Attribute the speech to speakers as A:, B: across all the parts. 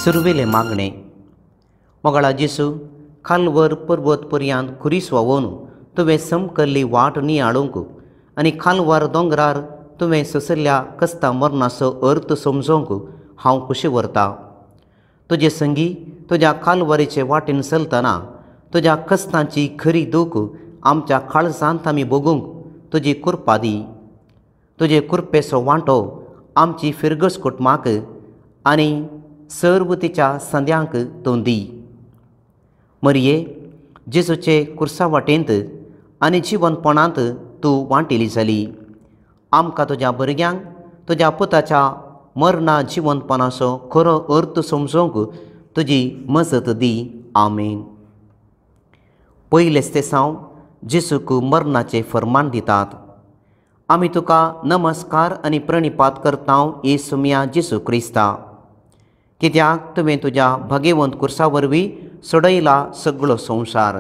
A: सुरवेले मागणे मोगळा जेसू खालवर पर्वत पर्यांत खुरीस व्हावून तुवें समकल्ली वाट नियाळूंक आनी खालवर दोंगरार तुवें ससरल्या कस्ता मरणाचो अर्थ समजोवंक हांव कुशी व्हरतां. तुजे संगी तुज्या खालवरीचे वाटेन चलतना तुज्या कस्तांची खरी दूख आमच्या काळजांत आमी भोगूंक तुजी कृपा दी. तुजे कृपेचो वांटो आमची फिरगस कुटुंबाक आनी सर्व तिच्या संद्यांक तूं दी. मरिये, जेजूचे कुर्सा वाटेंत आनी जिवनपणांत तूं वांटिली जाली. आमकां तुज्या भुरग्यांक तुज्या पुताच्या मरणा जिवनपणाचो खरो अर्थ समजोवंक तुजी मजत दी. आमेन. पयलेच तेसांव जेजूक मरणाचें फर्मान दितात. आमी तुका नमस्कार आनी प्रणिपात करता येसुमिया जेजू क्रिस्ता, कित्याक तुवें तुज्या भाग्यवंत कुर्सा वरवीं सोडयला सगळो संवसार.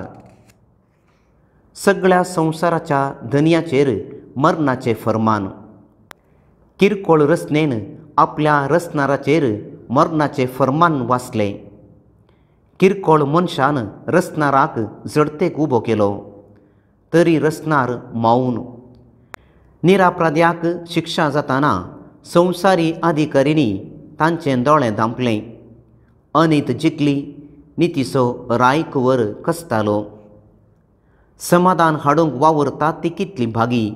A: सगळ्या संवसाराच्या धनयाचेर मरणाचें फर्मान. किरकोळ रचनेन आपल्या रचणाराचेर मरणाचें फर्मान वाचलें. किरकोळ मनशान रचणाराक जडतेक उबो केलो, तरी रचणार मावून. निरापराध्याक शिक्षा जाताना संवसारी अधिकारिणी तांचें दोळें धांपलें. अनीत जिखली नितीचो रायकवर कसतालो. समाधान हाडूंक वावरता ती कितली भागी,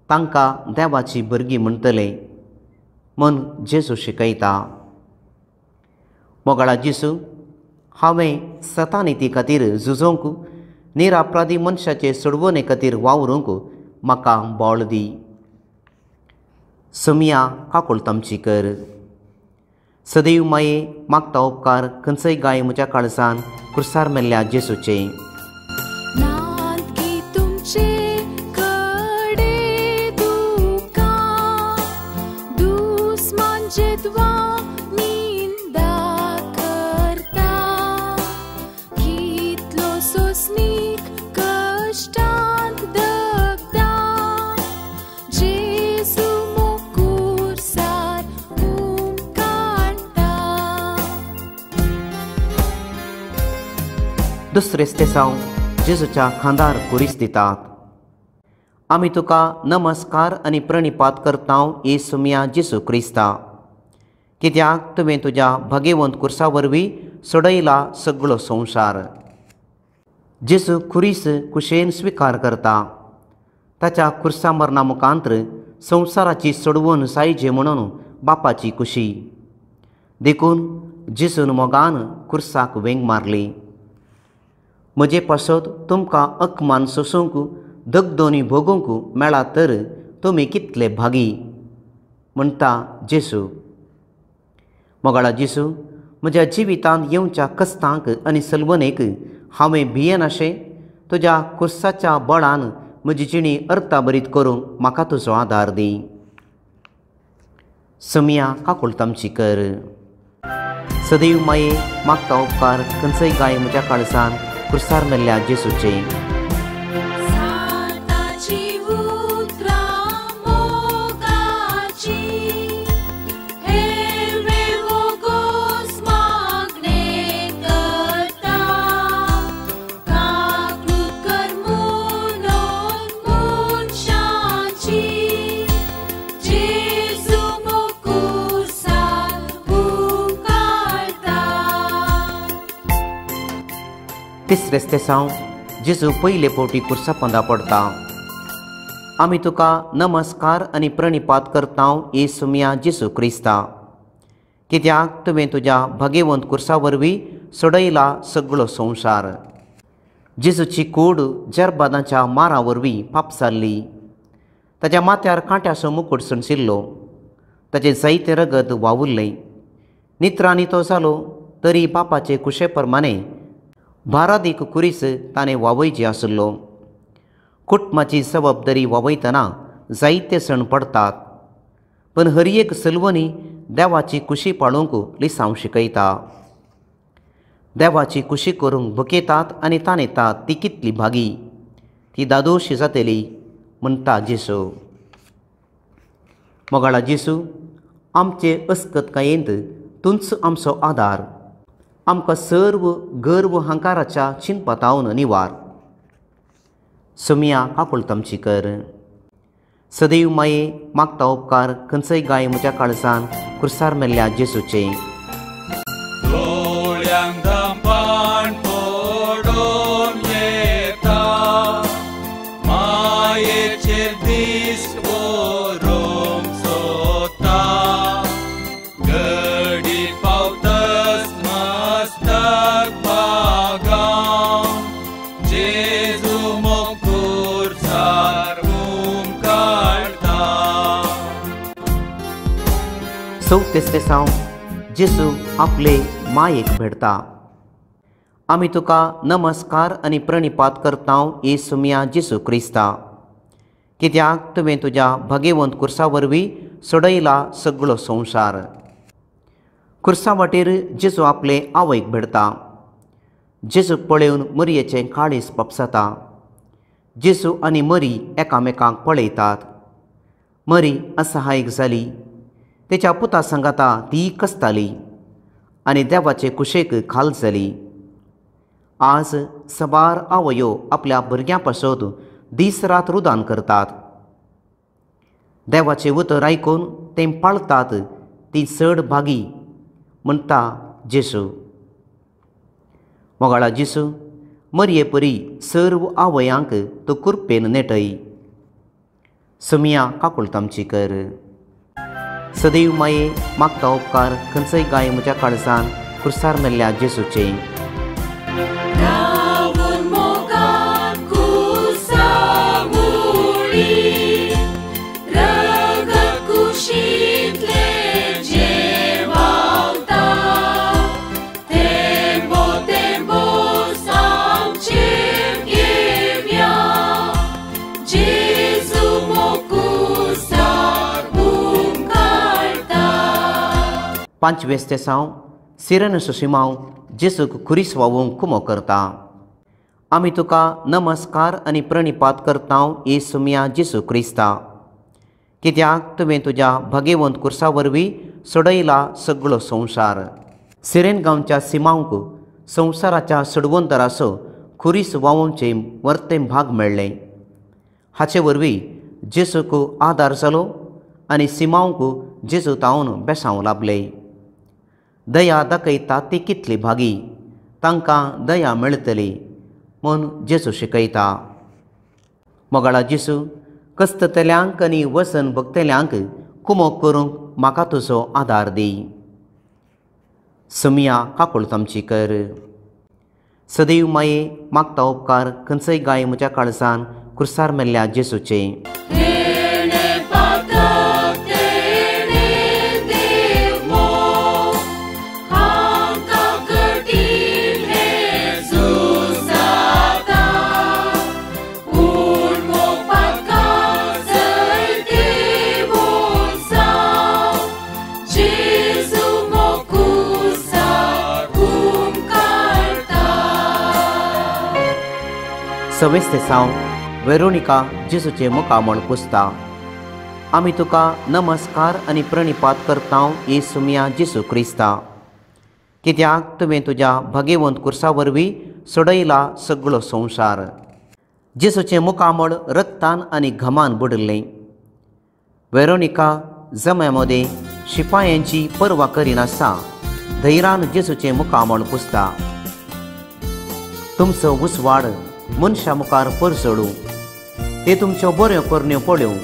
A: तांकां देवाची भुरगीं म्हणटले म्हूण जेजू शिकयता. मोगळा जेजू, हांवें सतानिती खातीर झुजोवंक निरापराधी मनशाचे सोडवणे खातीर वावरूंक म्हाका बोळ दी. सुमिया काकुळतामची कर. सदैव माये मागता उपकार खंयचय गाय म्हज्या काळजान कुर्सार मेल्ल्या जेजूचे. दुसरेच तेसांव जेजूच्या खांदार कुरीस दितात. आमी तुका नमस्कार आनी प्रणिपात करता येसुमिया जेजू क्रिस्ता, कित्याक तुवें तुज्या भाग्यवंत कुर्सा वरवीं सोडयला सगळो संवसार. जेजू खुरीस कुशेन स्विकार करता. ताच्या कुर्सा मरणा मुखांत्र संवसाराची सोडवण जायचे म्हणून बापाची कुशी देखून जेजून मोगान कुर्साक वेंग मारली. म्हजे पासत तुमकां अकमान सोसूंक दगदोनी भोगूंक मेळा तर तुमी कितले भागी, म्हणटा जेजू. मोगळा जेजू, म्हज्या जिवितांत येवच्या कस्तांक आनी सलवणेक हांवें भियेनाशें तुज्या कुर्साच्या बळान म्हजी जिणी अर्थाभरीत करूंक म्हाका तुजो आदार दी. सुमिया काकुळतामची कर. सदैव माये मागता उपकार खंयचय गाय म्हज्या काळजान कुर्सार मेल्ल्या जेजूचे. तिसरेच तेसांव जेजू पयले फावटी कुर्सा पोंदा पडटा. आमी तुका नमस्कार आनी प्रणिपात करता येसुमिया जेजू क्रिस्ता, कित्याक तुवें तुज्या भाग्यवंत कुर्सा वरवीं सोडयला सगळो संवसार. जेजूची कूड जरबादाच्या मारा वरवीं पाप जाल्ली. ताच्या माथ्यार कांट्याचो मुकुट सणसिल्लो. ताचें जायतें रगत व्हांवुरलें. नित्रांनी तो जालो तरी बापाचे कुशे प्रमाणे भारादीक कुरीस ताणें वावयची आसलो. कुटुंबाची जबाबदारी वावयतना जायते सण पडतात, पण हर एक सलवणी देवाची कुशी पाळूंक लिसांव शिकयता. देवाची कुशी करूंक भुकेतात आनी ताणेतात ती कितली भागी, ती दादोशी जातली, म्हणटा जेजू. मोगळा जेजू, आमचे अस्कतकायेंत तुंच आमचो आदार. आमकां सर्व गर्व हंकाराच्या चिंतपातावन निवार. सुमिया काकुळतामची कर. सदैव माये मागता उपकार खंयचय गाय म्हज्या काळजान कुर्सार मेल्ल्या जेसूचे. चौथेस्तेसांव जेसू आपले मायेक भेटता. आमी तुका नमस्कार आनी प्रणिपात करता येसुमिया जेसू क्रिस्ता, कित्याक तुवें तुज्या भगेवंत कुर्सा वरवीं सोडयला सगळो संवसार. कुर्सा वाटेर जेसू आपले आवयक भेटता. जेसूक पळोवन मरयेचें काळीज पपसता. जेसू आनी मरी एकामेकांक पळयतात. मरी असहायक जाली. तेच्या पुता सांगाता ती कसताली आनी देवाचे कुशेक खाल जाली. आज सबार आवयो आपल्या भुरग्यां पासत दीस रात रुदान करतात. देवाचे उतर आयकून ते पाळतात ती चड भागी म्हणटा जेसू. मोगाळा जेसू, मरये परी सर्व आवयांक तूं कुरपेन नेटय. सुमिया काकुळतामची कर. सदैव माये मागता उपकार खंयचय गाय म्हज्या काळजान कुर्सार मेल्ल्या जेसूचे. पांचवेस्तेसांव सिरन सुशिमांव जेसूक खुरीस वावूंक कुमो करता. आमी तुका नमस्कार आनी प्रणिपात करता येसुमिया जेसू क्रिस्ता, कित्याक तुवें तुज्या भगेवंत कुर्सा वरवीं सोडयला सगळो संवसार. सिरेन गांवच्या सिमांक संवसाराच्या सडवंतराचो खुरीस वावोवचे वर्तें भाग मेळ्ळे. हाचे वरवीं जेसूक आदार जालो आनी सिमांक जेजू तावन बेसांव लाभले. दया दाखयता ती कितली भागी, तांकां दया मेळटली म्हूण जेजू शिकयता. मोगाळा जेसू, कस्ततल्यांक आनी वसन भोगतल्यांक कुमो करूंक म्हाका तुजो आदार दी. सुमिया काकुळतामची कर. सदैव माये मागता उपकार खंयचय गाय म्हज्या काळजान कुर्सार मेल्ल्या जेसूचे. सवेस्तेसांव वेरोनिका जेसूचे मुखामळ पुसता. आमी तुका नमस्कार आनी प्रणिपात करता येसुमिया जेसू क्रिस्ता, कित्याक तुवें तुज्या भगेवंत कुर्सा वरवीं सोडयला सगळो संवसार. जेसूचे मुखामळ रक्तान आनी घमान बुडल्लें. वेरोनिका जम्यामध्ये शिपायांची पर्वा करिनासता धैर्यान जेसूचे मुखामळ पुसता. तुमचो उसवाड मनशा मुखार परसडू, ते तुमच्यो बऱ्यो करण्यो पळोवं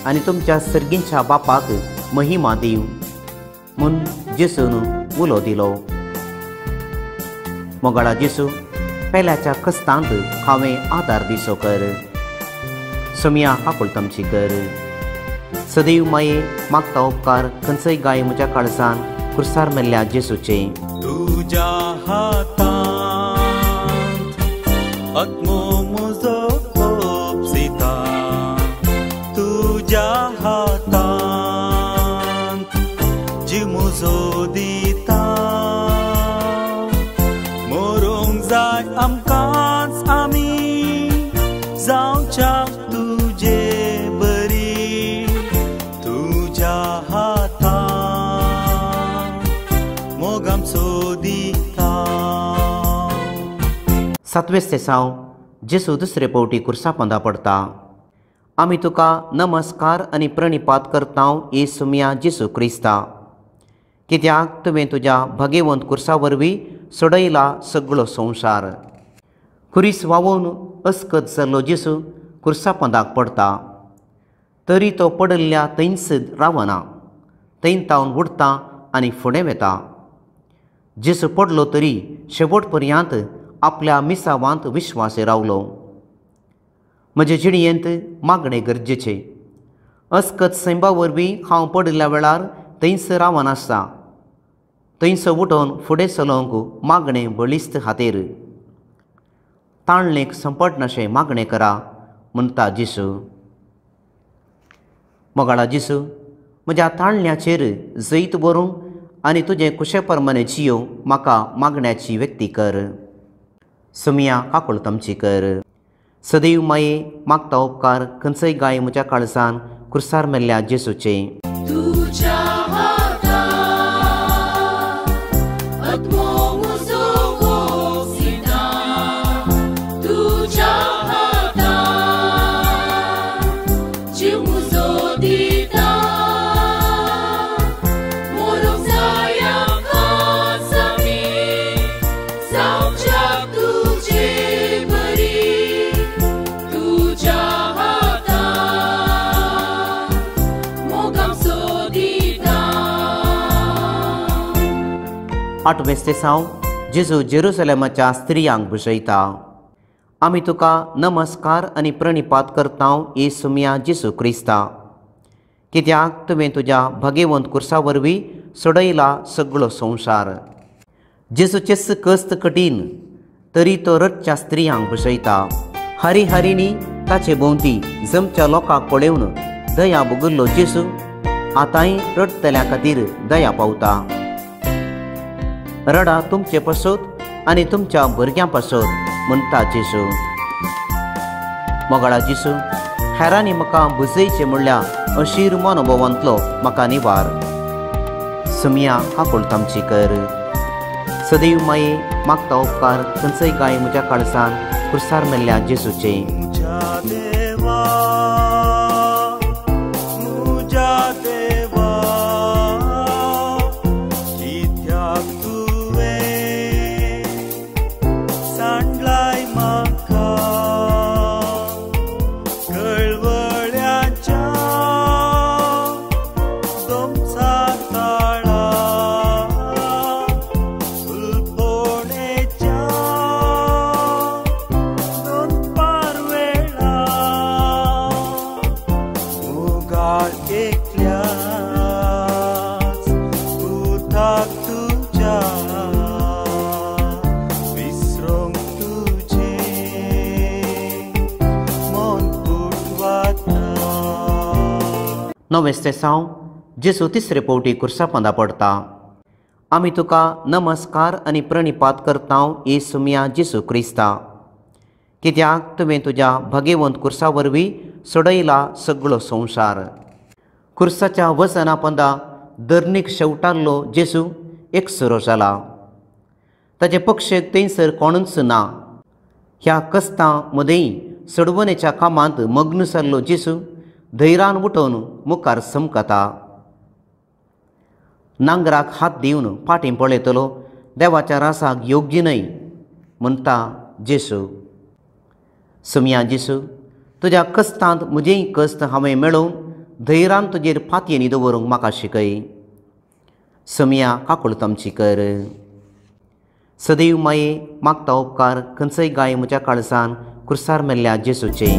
A: आनी तुमच्या सर्गींच्या बापाक महिमा दिव म्हूण जेसून उलो दिलो. मोगाळा जेसू, पेल्याच्या कस्तांत हांवें आदार दिसो कर. सुमिया काकुळतामची कर. सदैव माये मागता उपकार खंयचय गाय म्हज्या काळजान कुर्सार मेल्ल्या जेसूचे.
B: तुज्या हातांत आत्मो म्हजो खोपसिता. तुज्या हातांत जीव म्हजो दिता. मरूंक जाय आमकांच आमी जावच्याक तुजे बरी. तुज्या हातांत दिता.
A: सातवे स्तेसांव जेसू दुसरे पावटी कुर्सा पोंदा पडटा. आमी तुका नमस्कार आनी प्रणिपात करता येसुमिया जेसू क्रिस्ता, कित्याक तुवें तुज्या भाग्यवंत कुर्सा वरवीं सोडयला सगळो संवसार. खुरीस व्हांवून अस्कत जाल्लो जेसू कुर्सा पोंदाक पडटा, तरी तो पडल्ल्या थंयच रावना, थंय तावन उडटा आनी फुडें वेता. जेसू पडलो तरी शेवट पर्यंत आपल्या मिसावांत विश्वास रावलो. म्हजे जिणयेंत मागणें गरजेचें. अस्कत सैंबा वरवीं हांव पडिल्ल्या वेळार थंयच रावनासता, थंयच उठोवन फुडें चलोवंक मागणें बळिश्त खातीर. ताळणेक संपटनाशें मागणें करा म्हणटा जेसू. मोगाळा जेसू, म्हज्या ताळण्याचेर जैत बरोवंक आनी तुजें कुशे प्रमाणे जियोवंक म्हाका मागण्याची व्यक्ती कर. सुमिया काकूळत आमची कर. सदैव माये मागता उपकार खंयचय गाय म्हज्या काळजान कुर्सार मेल्ल्या जेसूचे. आठवे स्तेसांव जेजू जेरुसलेमाच्या स्त्रियांक बुजयता. आमी तुका नमस्कार आनी प्रणिपात करता येसुमिया जेसू क्रिस्ता, कित्याक तुवें तुज्या भाग्यवंत कुर्सा वरवीं सोडयला सगळो संवसार. जेसूचेच कस्त कठीण, तरी तो रथच्या स्त्रियांक बुजयता. हरी हरिनी ताचे भोंवती जमच्या लोकांक पळेवन दया भोगुल्लो जेसू आतांय रडतल्या खातीर दया पावता. रडा तुमचे पासत आनी तुमच्या भुरग्यां पासत म्हणटा जेसू. मोगाळा जेसू, हेरांनी म्हाका बुजयचें म्हणल्यार अशीर मनोभवांतलो म्हाका निवार. सुमिया काकूळत आमची कर. सदैव माये मागता उपकार खंयचय गाय म्हज्या काळजान कुर्सार मेल्ल्या जेसूचे. नवे स्तेसांव जेसू तिसरे पावटी कुर्सा पोंदा पडटा. आमी तुका नमस्कार आनी प्रणिपात करता येसुमिया जेसू क्रिस्ता, कित्याक तुवें तुज्या भाग्यवंत कुर्सा वरवीं सोडयला सगळो संवसार. कुर्साच्या वजना पोंदा धरणीक शेवटाल्लो जेसू एकसुरो जाला. ताचे पक्षेक थंयसर कोणूच ना. ह्या कस्तां मदें सडवणेच्या कामांत मग्न जाल्लो जेसू धैर्यान उठोवन मुखार समकता. नांगराक हात दिवन फाटीं पळयतलो देवाच्या रासाक योग्य न्हय म्हणटा जेसू. सुमिया जेसू, तुज्या कस्तांत म्हजेय कस्त हांवें मेळोवन धैर्यान तुजेर फातयेनी दवरूंक म्हाका शिकय. सुमिया काकूळत आमची कर. सदैव माये मागता उपकार खंयचय गाय म्हज्या काळजान कुर्सार मेल्ल्या जेसूचे.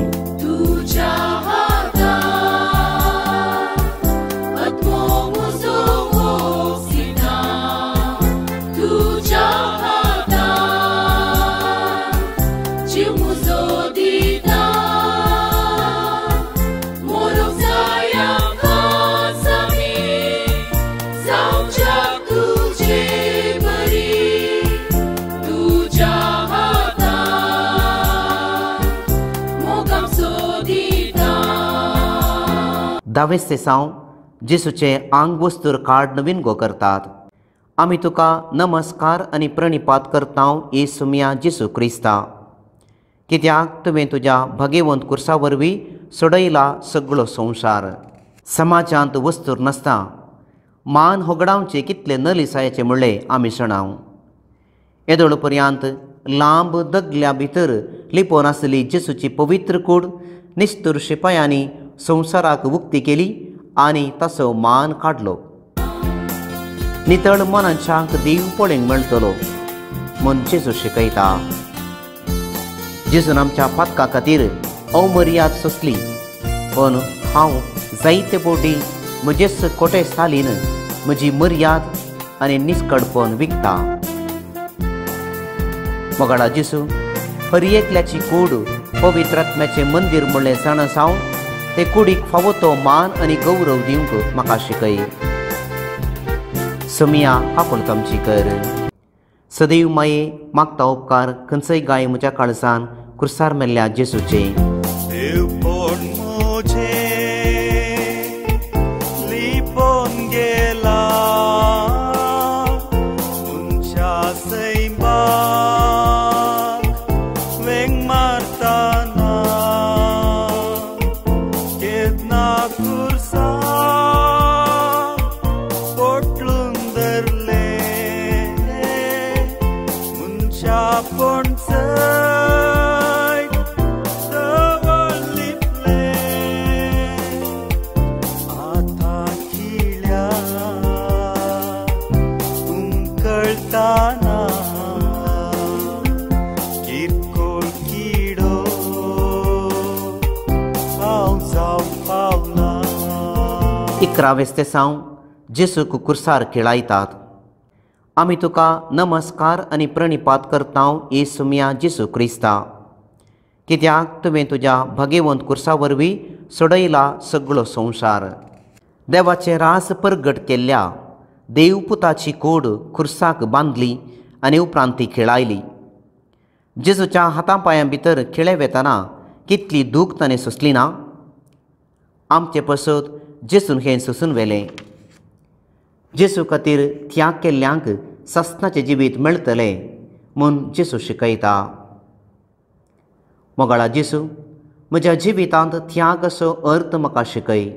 A: दावे स्तेसांव जेसूचे आंग वस्तूर काड नवीन गो करतात. आमी तुका नमस्कार आनी प्रणिपात करता येसुमिया जेसू क्रिस्ता, कित्याक तुवें तुज्या भगेवंत कुर्सा वरवीं सोडयला सगळो संवसार. समाजांत वस्तूर नासता मान होगडावचे कितले नलिसायाचे म्हणले आमी सणाव. येदोळ पर्यंत लांब दगल्या भितर लिपोवन आसली जेसूची पवित्र कूड निस्तूर शिपायांनी संवसाराक उक्ती केली आनी ताचो मान काडलो. नितळ मनांच्याक देव पळोवंक मेळटलो म्हूण जेसू शिकयता. जेजून आमच्या पातका खातीर अवमर्याद सोंसली, पण हांव जायते फावटी म्हजेच खोटे सालीन म्हजी मर्याद आनी निसकडपण विकता. मोगाळा जेसू हर एकल्याची कूड पवित्र आत्म्याचें मंदीर म्हणलें जाण जावन ते कुडीक फावो तो मान आनी गौरव दिवंक म्हाका शिकय. सुमिया आपुण आमची कर. सदैव माये मागता उपकार खंयचय गाय म्हज्या काळजान कुर्सार मेल्ल्या जेसूचे.
B: देवपण मुझे लिपोन गेला उंचा सैमाक वेंग मारताना केदना कुर्सा पोटलून धरले उंचा पोंच
A: इकरावेस्ते सावन जेसूक कुर्सार खेळायतात. आमी तुका नमस्कार आनी प्रणिपात करता येसुमिया जेसू क्रिस्ता, कित्याक तुवें तुज्या भगेवंत कुर्सा वरवीं सोडयला सगळो संवसार. देवाचें रास परगट केल्ल्या देवपुताची कूड खुर्साक बांदली आनी उपरांत ती खेळायली. जेजूच्या हातां पांयां भितर खिळे वेतना कितली दूख ताणें सोंसली ना. आमचे पसत जेसून हें सोंसून व्हेलें. जेसू खातीर त्याग केल्ल्यांक सस्नाचें जिवीत मेळटलें म्हूण जेसू शिकयता. मोगाळा जेसू म्हज्या जिवितांत त्यागाचो अर्थ म्हाका शिकय.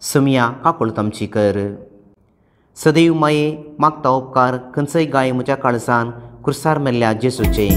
A: सुमिया काकूळ आमची कर. सदैव माये मागता उपकार खंयचय गाय म्हज्या काळजान कुर्सार मेल्ल्या जेसूचे.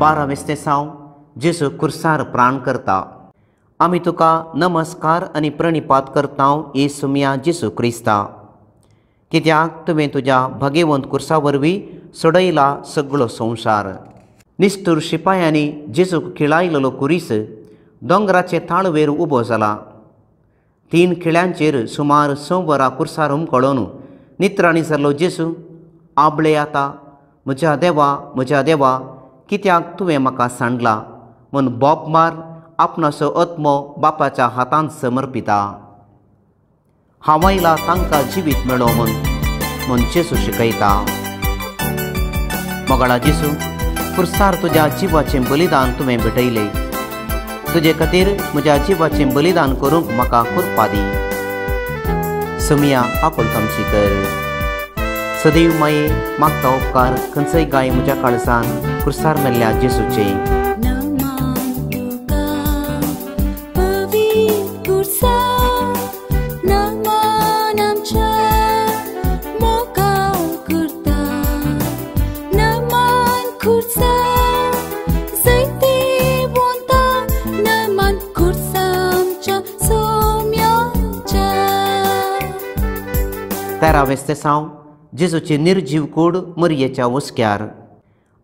A: बारावेस्ते सावन जेसू कुर्सार प्राण करता. आमी तुका नमस्कार आनी प्रणिपात करता येसुमिया जेसू क्रिस्ता, कित्याक तुवें तुज्या भगेवंत कुर्सा वरवीं सोडयला सगळो संवसार. निस्तूर शिपायांनी जेसूक खिळायलेलो कुरीस दोंगराचे ताळवेर उबो जाला. 3 खिळ्यांचेर सुमार 6 वरां कुर्सार हुमकळोन नित्राणी जाल्लो जेसू आबळे आतां, म्हज्या देवा कित्याक तुवें म्हाका सांडला म्हूण बोप मार आपणाचो आत्मो बापाच्या हातांत समर्पिता. हांव आयला तांकां जिवीत मेळो म्हूण जेसू शिकयता. मोगाळा जेसू कुर्सार तुज्या जिवाचें बलिदान तुवें भेटयलें. तुजे खातीर म्हज्या जिवाचें बलिदान करूंक म्हाका कृपा दी. सुमिया आपुळ आमची कर. सदैव माये मागता उपकार खंयचय गाय म्हज्या काळजान कुर्सार मेल्ल्या जेसूचे. तेरावेस्ते सावन जेजूची निर्जीव कूड मरयेच्या उस्क्यार.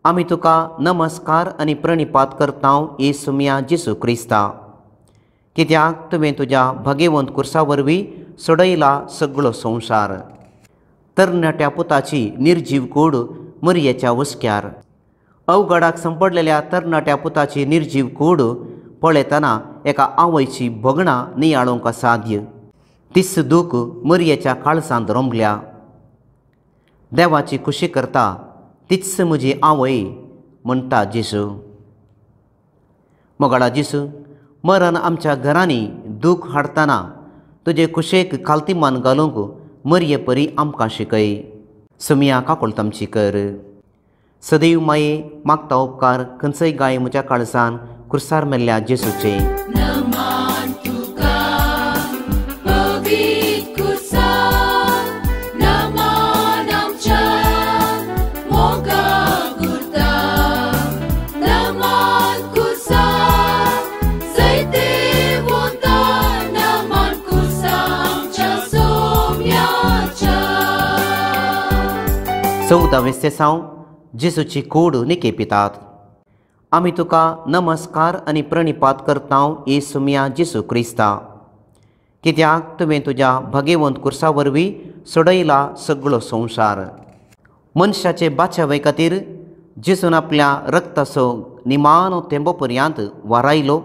A: आमी तुका नमस्कार आनी प्रणिपात करता येसुमिया जेसू क्रिस्ता, कित्याक तुवें तुज्या भगेवंत कुर्सा वरवीं सोडयला सगळो संवसार. तरणाट्या पुताची निर्जीव कूड मरयेच्या हुस्क्यार. अवघडाक संपडलेल्या तरणाट्या पुताची निर्जीव कूड पळयतना एका आवयची भोगणां नियाळोवंक असाध्य. तिस दूख मरयेच्या काळजांत रोंबल्या. देवाची खुशी करता तीच म्हजी आवय म्हणटा जेसू. मोगाळा जेसू, मरण आमच्या घरांनी दूख हाडटना तुजे कुशेक खालतीमान घालूंक मरये परी आमकां शिकय. सुमिया काकोळत आमची कर. सदैव माये मागता उपकार खंयचय गाय म्हज्या काळजान कुर्सार मेल्ल्या जेसूचे. चौदावे सेसांव जेसूची कूड निकेपितात. आमी तुका नमस्कार आनी प्रणिपात करता येसुमिया जेसू क्रिस्ता. कित्याक तुवें तुज्या भगेवंत कुर्सा वरवीं सोडयला सगळो संवसार. मनशाचे बाचावे खातीर जेसून आपल्या रक्ताचो निमाणो तेंबो पर्यंत वारायलो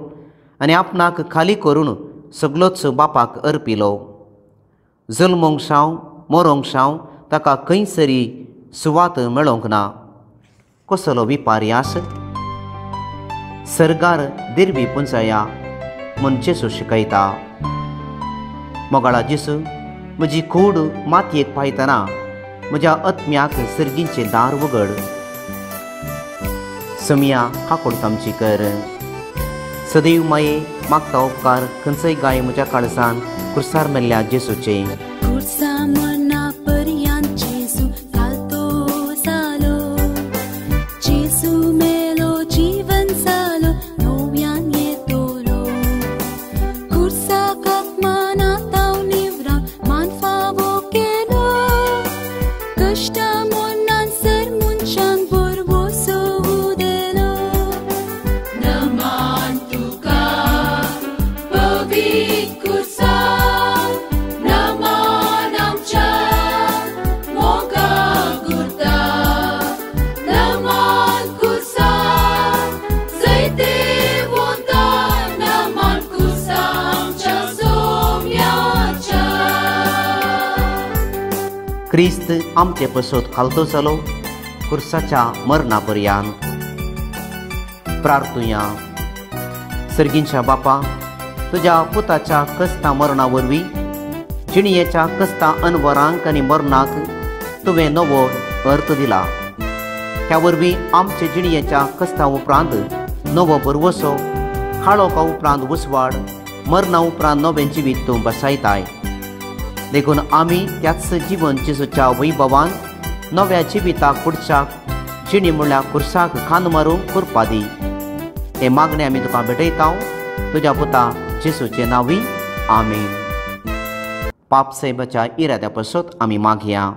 A: आनी आपणाक खाली करून सगळोच बापाक अर्पिलो. जल्मोंक साव मरोंक साव ताका खंयसरी सुवात मेळोंक ना. कसलो विपर्यास. सर्गार दिरवी पुंजया म्हूण जेसू शिकयता. मोगाळा जेसू, म्हजी कूड मातयेक पायतना म्हज्या आत्म्याक सर्गींचें दार उगड. सुमिया काकोळत आमची कर. सदैव माये मागता उपकार खंयचय गाय म्हज्या काळजान कुर्सार मेल्ल्या जेसूचे. क्रिस्त आमचे पसोत खालतो जालो कुर्साच्या मरणा पर्यंत. प्रार्थुया. सर्गींच्या बापा, तुज्या पुताच्या कस्ता मरणा वरवीं जिणयेच्या कस्ता अनवरांक आनी मरणाक तुवें नवो अर्थ दिला. त्या वरवीं आमचे जिणयेच्या कस्ता उपरांत नवो बरवसो, काळोखा उपरांत उसवाड, मरणा उपरांत नवें जिवीत तूं बसायताय. देखून आमी त्याच जिवन जेसूच्या वैभवान नव्या जिविताक पुढच्या जिणी म्हणल्यार कुर्साक खांद मारूंक कृपा दी. हे मागणे आमी तुका भेटयता तुज्या पुता जेसूचे नांवी. आमीन. पाप सैबाच्या इराद्या पासत आमी मागया.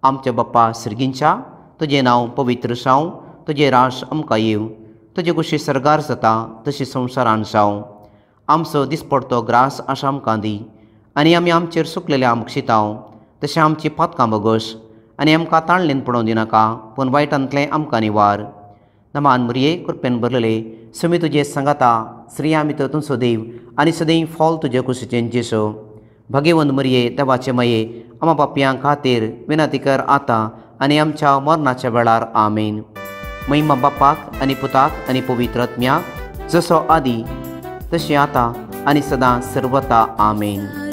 A: आमच्या बाप्पा सर्गींच्या, तुजें नांव पवित्र जावं, तुजें राज आमकां येवं, तुजे कुशी सर्गार जाता तशी संवसारान जावं. आमचो दिसपडतो ग्रास आसा आमकां दी आनी आमी आमचेर सुकलेल्या आमकां शिताव तशें आमची पातकां बगोस आनी आमकां ताळलेन पडोवं दिनाका, पूण वायटांतलें आमकां निवार. नमान मरिये कृपेन भरलेले सुमी तुजे सांगाता श्रिया भितर तूं सदैव आनी सदैव फॉल तुजे कुशीचें जेसो. भगेवंत मरिये देवाचे माये आमा पापयां खातीर विनंती कर आतां आनी आमच्या मरणाच्या वेळार. आमीन. महिमा बापाक आनी पुताक आनी पवित्र आत्म्याक जसो आदी तशी आतां आनी सदां सर्वता. आमीन.